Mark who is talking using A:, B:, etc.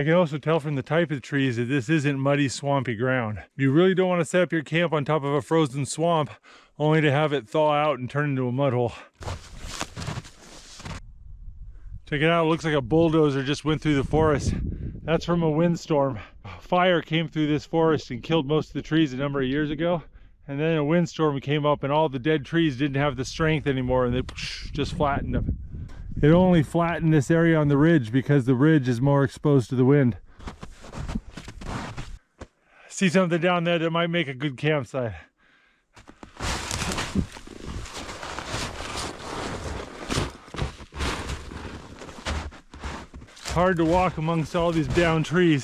A: I can also tell from the type of trees that this isn't muddy, swampy ground. You really don't want to set up your camp on top of a frozen swamp only to have it thaw out and turn into a mud hole. Check it out, it looks like a bulldozer just went through the forest. That's from a windstorm. Fire came through this forest and killed most of the trees a number of years ago. And then a windstorm came up and all the dead trees didn't have the strength anymore and they just flattened them. It only flattened this area on the ridge because the ridge is more exposed to the wind. See something down there that might make a good campsite. It's hard to walk amongst all these downed trees.